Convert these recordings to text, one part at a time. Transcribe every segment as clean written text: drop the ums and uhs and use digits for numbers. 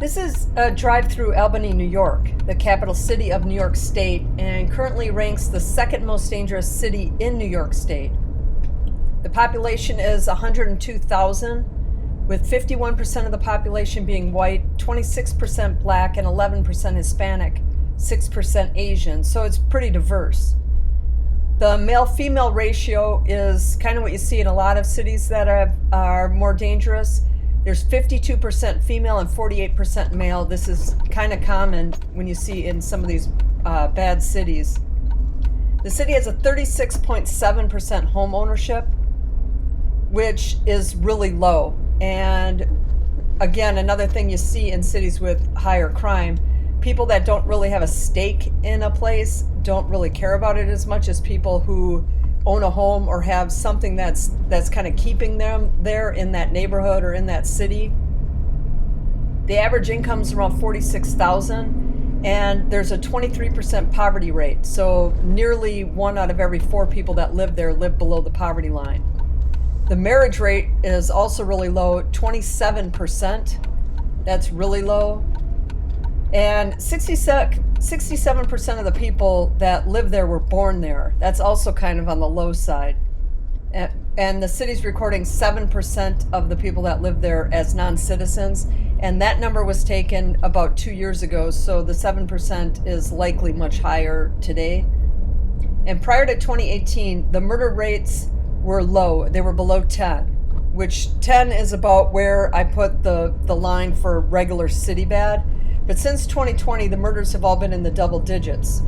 This is a drive through Albany, New York, the capital city of New York State, and currently ranks the second most dangerous city in New York State. The population is 102,000, with 51% of the population being white, 26% black, and 11% Hispanic, 6% Asian, so it's pretty diverse. The male-female ratio is kind of what you see in a lot of cities that are more dangerous. There's 52% female and 48% male. This is kind of common when you see in some of these bad cities. The city has a 36.7% home ownership, which is really low. And again, another thing you see in cities with higher crime, people that don't really have a stake in a place don't really care about it as much as people who own a home or have something that's kind of keeping them there in that neighborhood or in that city. The average income is around $46,000, and there's a 23% poverty rate. So nearly 1 out of every 4 people that live there live below the poverty line. The marriage rate is also really low, 27%. That's really low. And 67% of the people that live there were born there. That's also kind of on the low side. And the city's recording 7% of the people that live there as non-citizens. And that number was taken about 2 years ago, so the 7% is likely much higher today. And prior to 2018, the murder rates were low. They were below 10, which 10 is about where I put the line for regular city bad. But since 2020, the murders have all been in the double digits.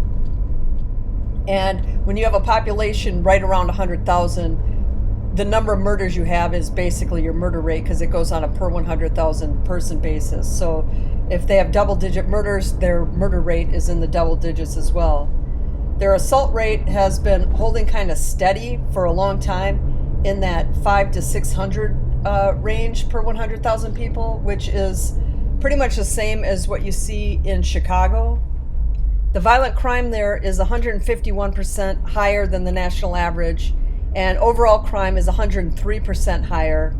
And when you have a population right around 100,000, the number of murders you have is basically your murder rate, because it goes on a per 100,000 person basis. So if they have double digit murders, their murder rate is in the double digits as well. Their assault rate has been holding kind of steady for a long time in that 500 to 600 range per 100,000 people, which is pretty much the same as what you see in Chicago. The violent crime there is 151% higher than the national average, and overall crime is 103% higher.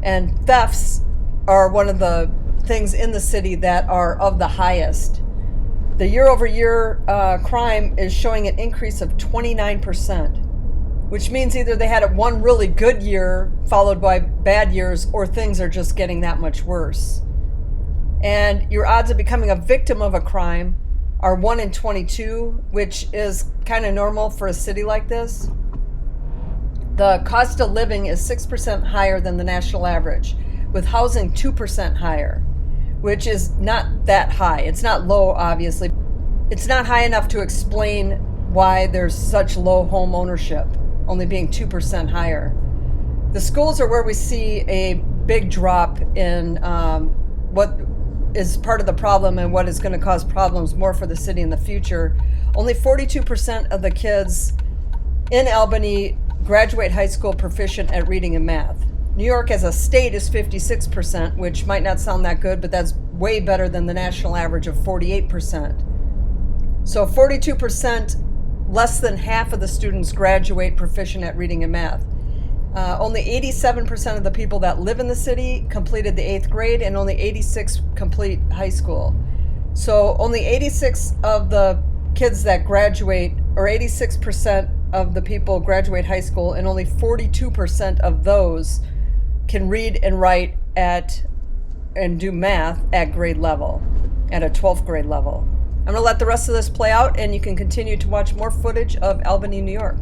And thefts are one of the things in the city that are of the highest. The year-over-year crime is showing an increase of 29%, which means either they had one really good year followed by bad years, or things are just getting that much worse. And your odds of becoming a victim of a crime are 1 in 22, which is kind of normal for a city like this. The cost of living is 6% higher than the national average, with housing 2% higher, which is not that high. It's not low, obviously. It's not high enough to explain why there's such low home ownership, only being 2% higher. The schools are where we see a big drop in what is part of the problem and what is going to cause problems more for the city in the future. Only 42% of the kids in Albany graduate high school proficient at reading and math. New York as a state is 56%, which might not sound that good, but that's way better than the national average of 48%. So 42%, less than half of the students graduate proficient at reading and math. Only 87% of the people that live in the city completed the 8th grade, and only 86 complete high school. So only 86 of the kids that graduate, or 86% of the people graduate high school, and only 42% of those can read and write and do math at grade level, at a 12th grade level. I'm going to let the rest of this play out, and you can continue to watch more footage of Albany, New York.